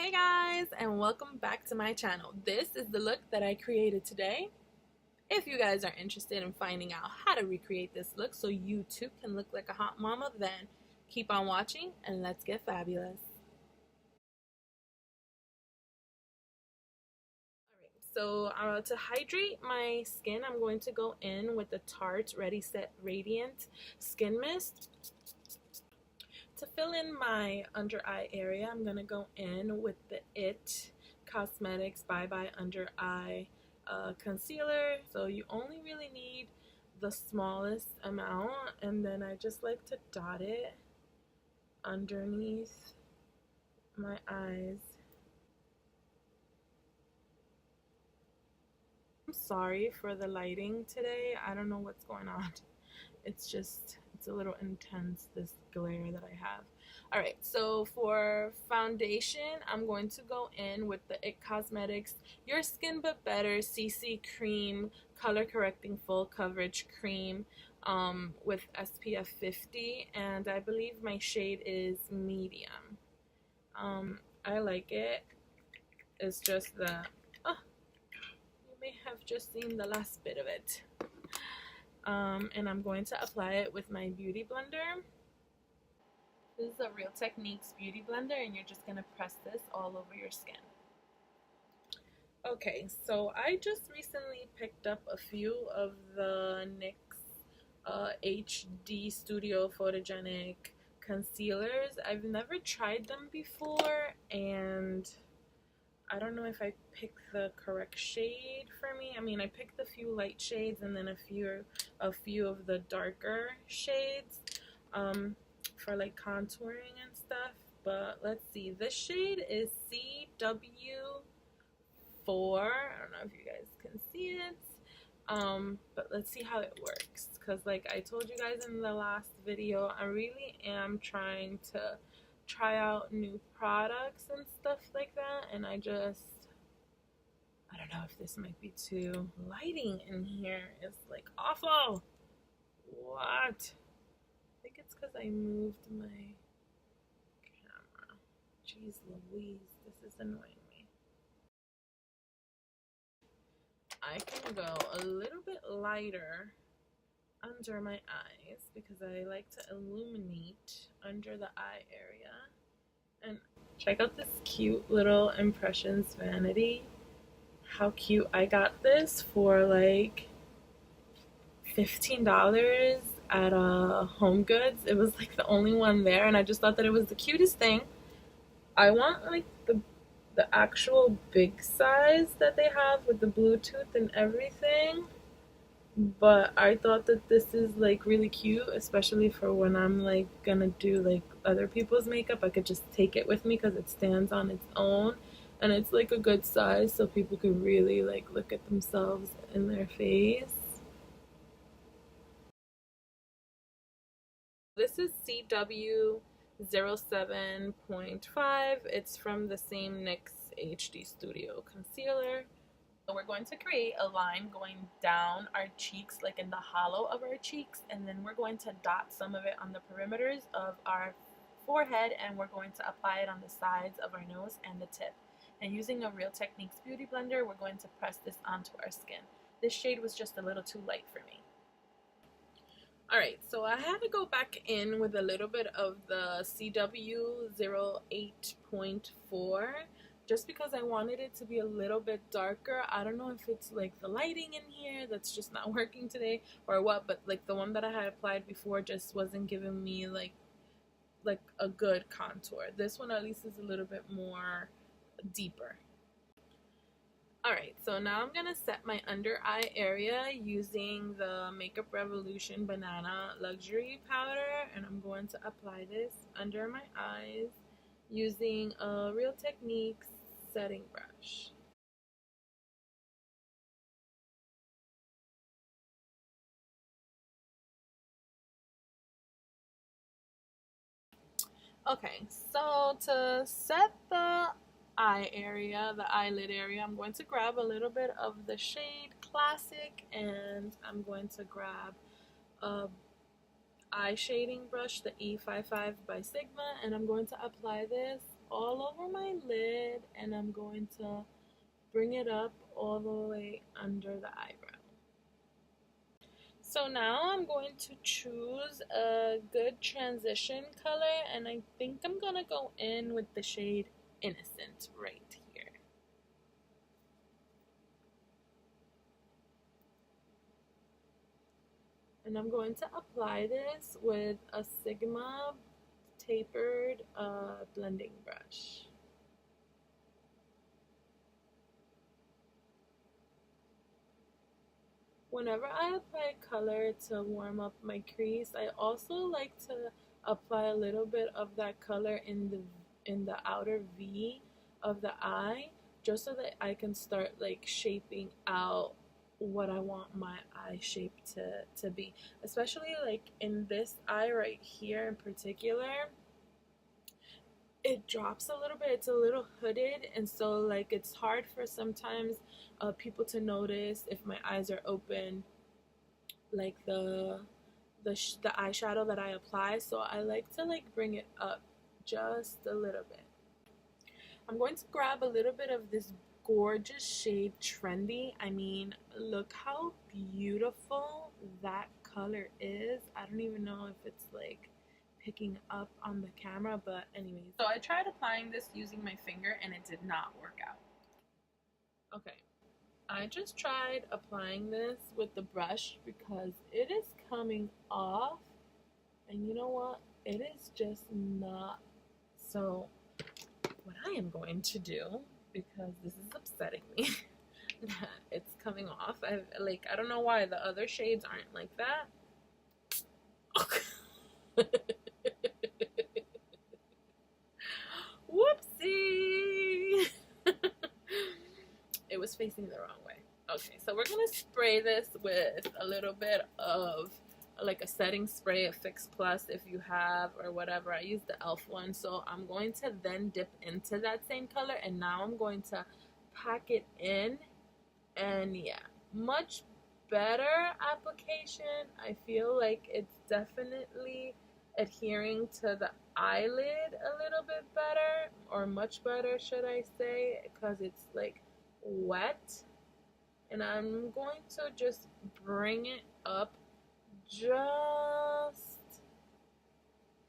Hey guys, and welcome back to my channel. This is the look that I created today. If you guys are interested in finding out how to recreate this look so you too can look like a hot mama, then keep on watching and let's get fabulous. So to hydrate my skin, I'm going to go in with the Tarte Ready Set Radiant Skin Mist. To fill in my under eye area, I'm going to go in with the ITCOSMETICS Bye Bye Under Eye Concealer. So you only really need the smallest amount, and then I just like to dot it underneath my eyes. I'm sorry for the lighting today. I don't know what's going on. It's a little intense, this glare that I have. Alright, so for foundation, I'm going to go in with the IT Cosmetics Your Skin But Better CC Cream Color Correcting Full Coverage Cream with SPF 50, and I believe my shade is medium. I like it. It's just that you may have just seen the last bit of it. And I'm going to apply it with my beauty blender. This is a Real Techniques beauty blender, and you're just going to press this all over your skin. Okay, so I just recently picked up a few of the NYX HD Studio Photogenic concealers. I've never tried them before, and I don't know if I picked the correct shade for me. I mean, I picked a few light shades and then a few of the darker shades for like contouring and stuff. But let's see. This shade is CW4. I don't know if you guys can see it. But let's see how it works. Because like I told you guys in the last video, I really am trying to try out new products and stuff like that, and I don't know if this might be too lighting in here. It's like awful. What? I think it's because I moved my camera. Jeez Louise, this is annoying me. I can go a little bit lighter under my eyes because I like to illuminate under the eye area. And check out this cute little Impressions vanity. How cute. I got this for like $15 at Home Goods. It was like the only one there, and I just thought that it was the cutest thing. I want like the actual big size that they have with the Bluetooth and everything, but I thought that this is like really cute, especially for when I'm like gonna do like other people's makeup. I could just take it with me because it stands on its own, and it's like a good size so people could really like look at themselves in their face. This is CW07.5. It's from the same NYX HD Studio concealer. So we're going to create a line going down our cheeks, like in the hollow of our cheeks, and then we're going to dot some of it on the perimeters of our forehead, and we're going to apply it on the sides of our nose and the tip. And using a Real Techniques beauty blender, we're going to press this onto our skin. This shade was just a little too light for me. Alright, so I had to go back in with a little bit of the CW08.4 just because I wanted it to be a little bit darker. I don't know if it's like the lighting in here that's just not working today or what, but like the one that I had applied before just wasn't giving me like a good contour. This one at least is a little bit more deeper. Alright, so now I'm going to set my under eye area using the Makeup Revolution Banana Luxury Powder, and I'm going to apply this under my eyes using a Real Techniques setting brush. Okay, so to set the eye area, the eyelid area, I'm going to grab a little bit of the shade Classic, and I'm going to grab a eye shading brush, the E55 by Sigma, and I'm going to apply this all over my lid and I'm going to bring it up all the way under the eyebrow. So now I'm going to choose a good transition color, and I think I'm gonna go in with the shade Innocent right here. And I'm going to apply this with a Sigma tapered blending brush. Whenever I apply color to warm up my crease, I also like to apply a little bit of that color in the outer V of the eye, just so that I can start like shaping out what I want my eye shape to be. Especially like in this eye right here in particular, it drops a little bit, it's a little hooded, and so like it's hard for sometimes people to notice if my eyes are open, like the eyeshadow that I apply. So I like to like bring it up just a little bit. I'm going to grab a little bit of this gorgeous shade Trendy. I mean, look how beautiful that color is. I don't even know if it's like picking up on the camera, but anyways. So I tried applying this using my finger and it did not work out. Okay, I just tried applying this with the brush because it is coming off, and you know what, it is just not. So what I am going to do, because this is upsetting me that it's coming off, I don't know why the other shades aren't like that. Whoopsie. It was facing the wrong way. Okay, so we're gonna spray this with a little bit of like a setting spray, a Fix Plus if you have, or whatever. I use the e.l.f. one, so I'm going to then dip into that same color, and now I'm going to pack it in. And yeah, much better application. I feel like it's definitely adhering to the eyelid a little bit better, or much better should I say, because it's like wet. And I'm going to just bring it up just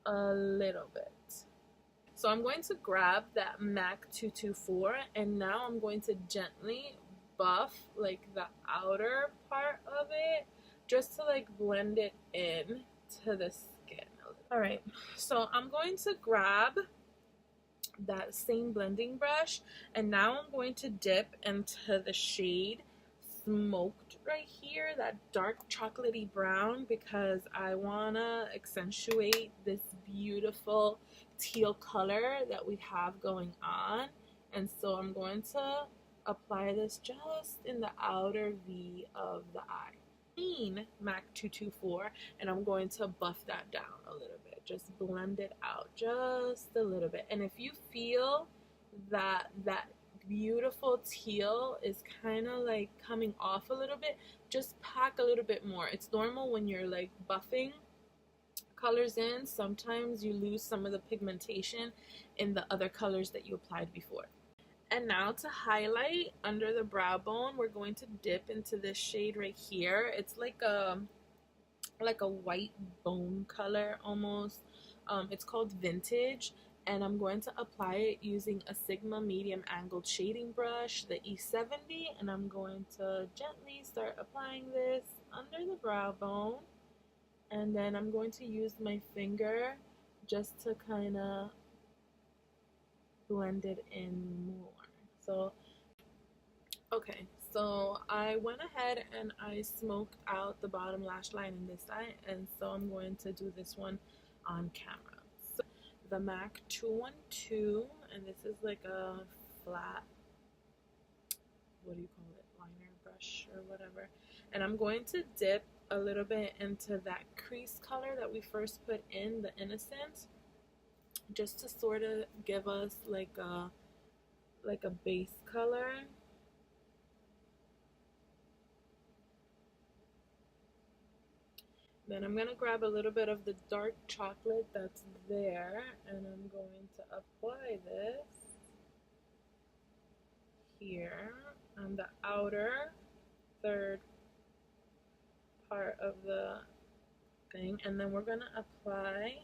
a little bit. So I'm going to grab that MAC 224, and now I'm going to gently buff like the outer part of it, just to like blend it in to the skin. Alright, so I'm going to grab that same blending brush, and now I'm going to dip into the shade Smoked right here, that dark chocolatey brown, because I want to accentuate this beautiful teal color that we have going on. And so I'm going to apply this just in the outer V of the eye. MAC 224, and I'm going to buff that down a little bit, just blend it out just a little bit. And if you feel that beautiful teal is kind of like coming off a little bit, just pack a little bit more. It's normal when you're like buffing colors in, sometimes you lose some of the pigmentation in the other colors that you applied before. And now to highlight under the brow bone, we're going to dip into this shade right here. It's like a white bone color almost. It's called Vintage, and I'm going to apply it using a Sigma medium angled shading brush, the E70, and I'm going to gently start applying this under the brow bone, and then I'm going to use my finger just to kind of blend it in more. So okay, so I went ahead and I smoked out the bottom lash line in this eye, and so I'm going to do this one on camera. So the MAC 212, and this is like a flat, what do you call it, liner brush or whatever, and I'm going to dip a little bit into that crease color that we first put in, the Innocent, just to sort of give us like a base color. Then I'm going to grab a little bit of the dark chocolate that's there, and I'm going to apply this here on the outer third part of the thing, and then we're gonna apply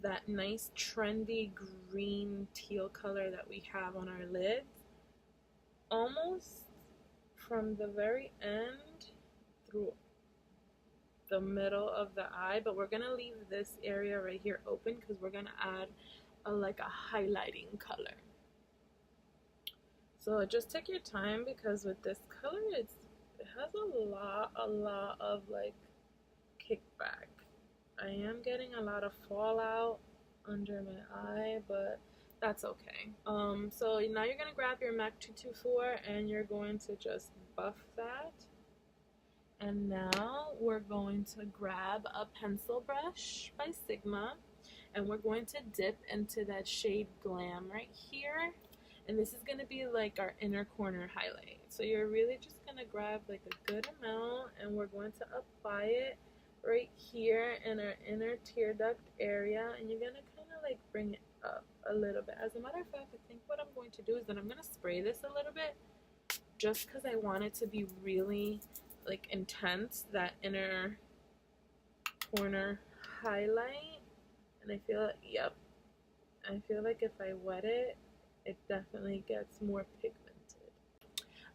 that nice trendy green teal color that we have on our lids, almost from the very end through the middle of the eye, but we're gonna leave this area right here open because we're gonna add like a highlighting color. So just take your time, because with this color it has a lot of like kickback. I am getting a lot of fallout under my eye, but that's okay. So now you're gonna grab your MAC 224 and you're going to just buff that. And now we're going to grab a pencil brush by Sigma, and we're going to dip into that shade Glam right here. And this is going to be like our inner corner highlight. So you're really just going to grab like a good amount, and we're going to apply it right here in our inner tear duct area. And you're going to kind of like bring it up a little bit. As a matter of fact, I think what I'm going to do is that I'm going to spray this a little bit, just because I want it to be really like intense, that inner corner highlight. And I feel like, yep, I feel like if I wet it, it definitely gets more pigmented.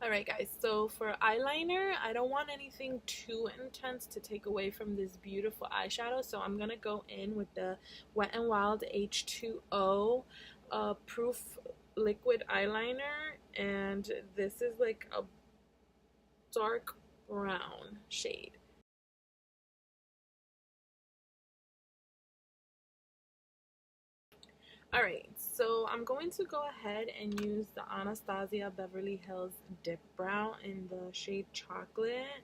Alright guys, so for eyeliner, I don't want anything too intense to take away from this beautiful eyeshadow, so I'm gonna go in with the Wet n Wild H2O proof liquid eyeliner, and this is like a dark brown shade. Alright, so I'm going to go ahead and use the Anastasia Beverly Hills Dip Brow in the shade Chocolate.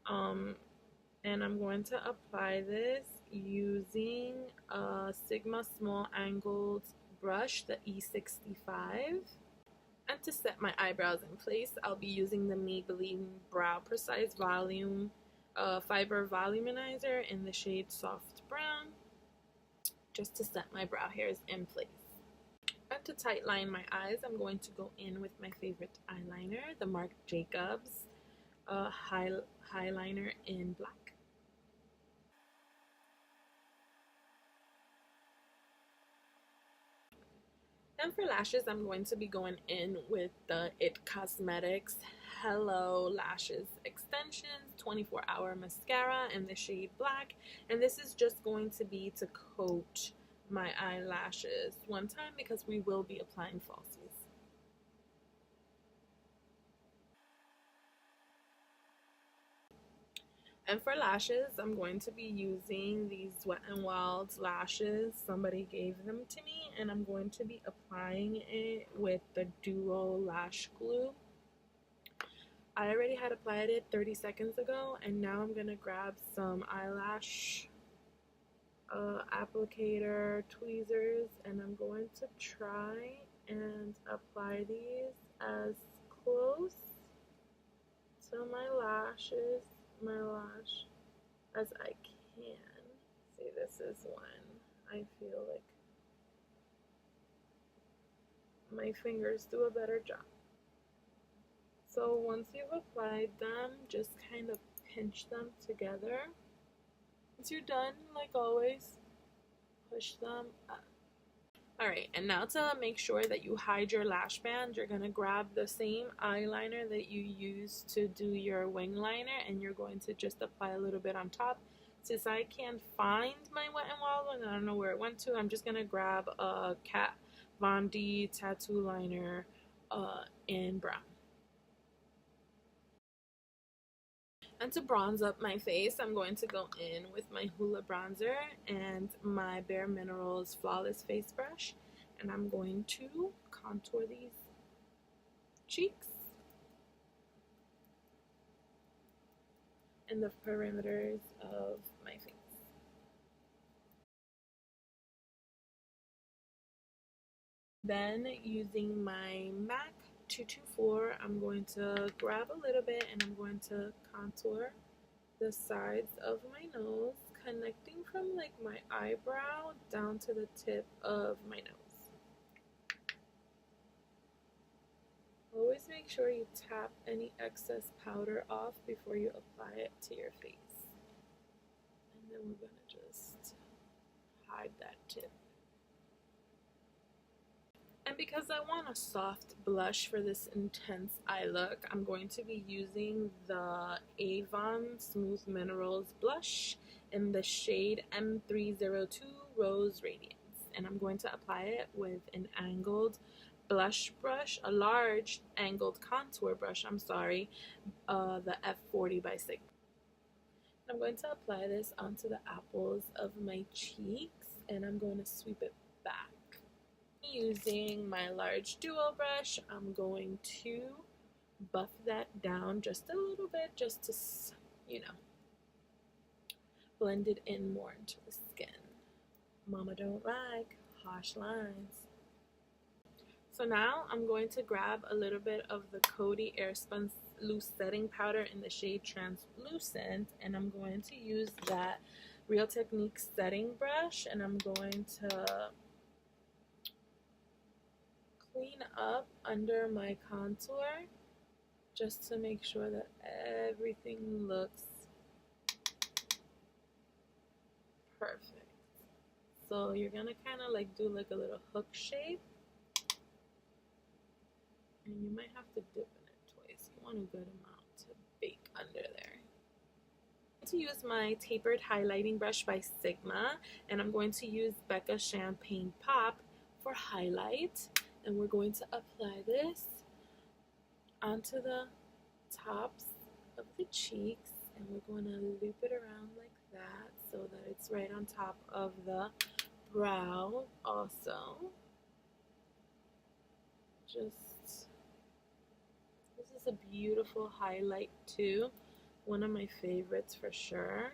And I'm going to apply this using a Sigma Small Angled brush, the E65. And to set my eyebrows in place, I'll be using the Maybelline Brow Precise Volume Fiber Voluminizer in the shade Soft Brown, just to set my brow hairs in place. And to tightline my eyes, I'm going to go in with my favorite eyeliner, the Marc Jacobs Highliner in black. And for lashes, I'm going to be going in with the IT Cosmetics Hello Lashes Extensions 24-hour mascara in the shade black. And this is just going to be to coat my eyelashes one time, because we will be applying falsies. And for lashes, I'm going to be using these Wet n Wild lashes. Somebody gave them to me, and I'm going to be applying it with the Duo Lash Glue. I already had applied it 30 seconds ago, and now I'm going to grab some eyelash applicator tweezers, and I'm going to try and apply these as close to my lashes, my lash, as I can. See, this is when I feel like my fingers do a better job. So once you've applied them, just kind of pinch them together. Once you're done, like always, push them up. Alright, and now to make sure that you hide your lash band, you're going to grab the same eyeliner that you use to do your wing liner, and you're going to just apply a little bit on top. Since I can't find my Wet n Wild one, I don't know where it went to, I'm just going to grab a Kat Von D tattoo liner in brown. And to bronze up my face, I'm going to go in with my HOOLA bronzer and my Bare Minerals Flawless Face Brush. And I'm going to contour these cheeks and the perimeters of my face. Then, using my MAC 224, I'm going to grab a little bit and I'm going to contour the sides of my nose, connecting from like my eyebrow down to the tip of my nose. A make sure you tap any excess powder off before you apply it to your face. And then we're going to just hide that tip. And because I want a soft blush for this intense eye look, I'm going to be using the AVON Smooth Minerals blush in the shade M302 Rose Radiance. And I'm going to apply it with an angled blush brush, a large angled contour brush, I'm sorry, the F40 by Sigma. I'm going to apply this onto the apples of my cheeks, and I'm going to sweep it back. Using my large duo brush, I'm going to buff that down just a little bit, just to, you know, blend it in more into the skin. Mama don't like harsh lines. So now I'm going to grab a little bit of the COTY AIRSPUN Loose Setting Powder in the shade Translucent, and I'm going to use that Real Technique setting brush, and I'm going to clean up under my contour just to make sure that everything looks perfect. So you're gonna kind of like do like a little hook shape, and you might have to dip in it twice. You want a good amount to bake under there. I'm going to use my tapered highlighting brush by Sigma, and I'm going to use BECCA Champagne Pop for highlight. And we're going to apply this onto the tops of the cheeks, and we're going to loop it around like that so that it's right on top of the brow also. This is a beautiful highlight too, one of my favorites for sure.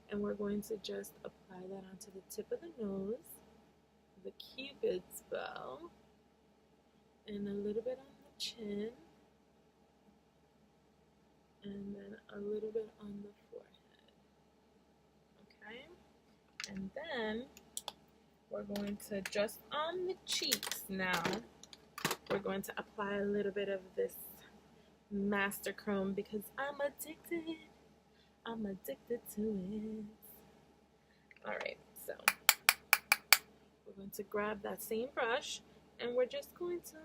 And we're going to just apply that onto the tip of the nose, the Cupid's bow, and a little bit on the chin, and then a little bit on the forehead. Okay, and then we're going to, just on the cheeks now, we're going to apply a little bit of this Master Chrome because I'm addicted. I'm addicted to it. Alright, so we're going to grab that same brush, and we're just going to,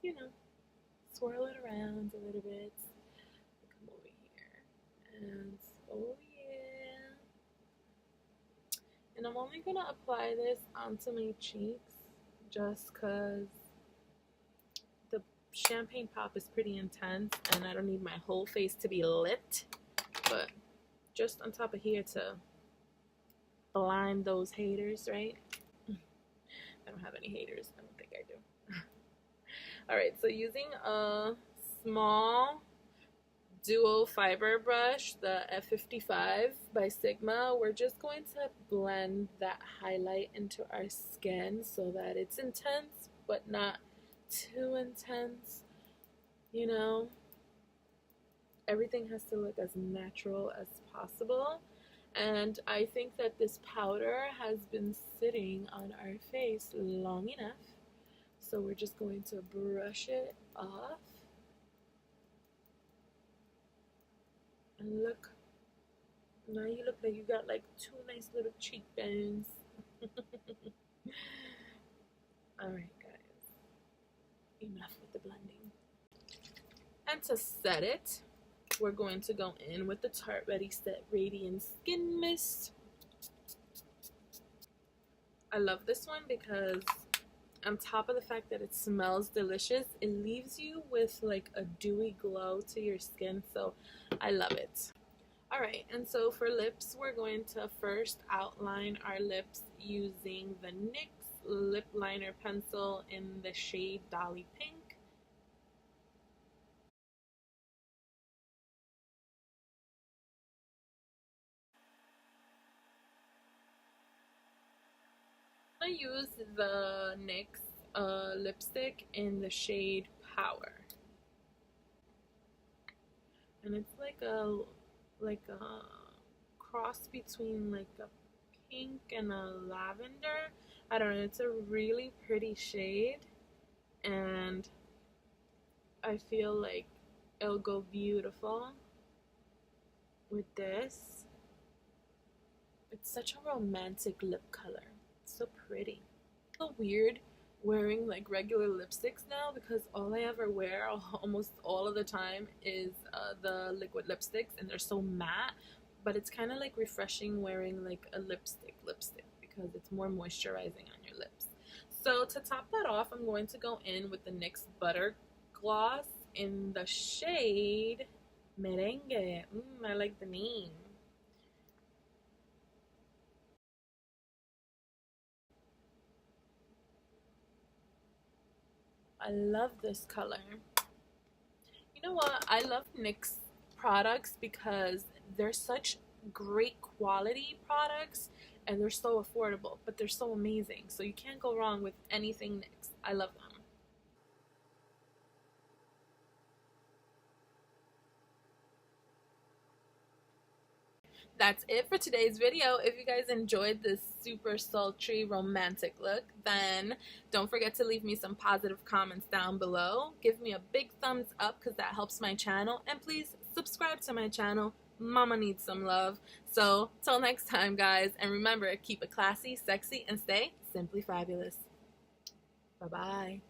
you know, swirl it around a little bit. Come over here, and oh yeah. And I'm only going to apply this onto my cheeks just because the champagne pop is pretty intense, and I don't need my whole face to be lit, but just on top of here to blind those haters, right? I don't have any haters. I don't think I do. Alright, so using a small duo fiber brush, the F55 by Sigma, we're just going to blend that highlight into our skin so that it's intense but not too intense. You know, everything has to look as natural as possible. And I think that this powder has been sitting on our face long enough, so we're just going to brush it off. And look, now you look like you got like two nice little cheekbones. Alright guys, enough with the blending. And to set it, we're going to go in with the Tarte Ready Set Radiance Skin Mist. I love this one because on top of the fact that it smells delicious, it leaves you with like a dewy glow to your skin, so I love it. Alright, and so for lips, we're going to first outline our lips using the NYX Lip Liner Pencil in the shade Dolly Pink. I use the NYX lipstick in the shade Power, and it's like a cross between like a pink and a lavender. I don't know, it's a really pretty shade, and I feel like it'll go beautiful with this. It's such a romantic lip color. It's so pretty. It's so weird wearing like regular lipsticks now because all I ever wear almost all of the time is the liquid lipsticks, and they're so matte. But it's kind of like refreshing wearing like a lipstick because it's more moisturizing on your lips. So to top that off, I'm going to go in with the NYX Butter Gloss in the shade Merengue. I like the name. I love this color. You know what? I love NYX products because they're such great quality products and they're so affordable, but they're so amazing. So you can't go wrong with anything NYX. I love them. That's it for today's video. If you guys enjoyed this super sultry romantic look, then don't forget to leave me some positive comments down below. Give me a big thumbs up because that helps my channel, and please subscribe to my channel. Mama needs some love. So till next time, guys, and remember, keep it classy, sexy, and stay simply fabulous. Bye bye.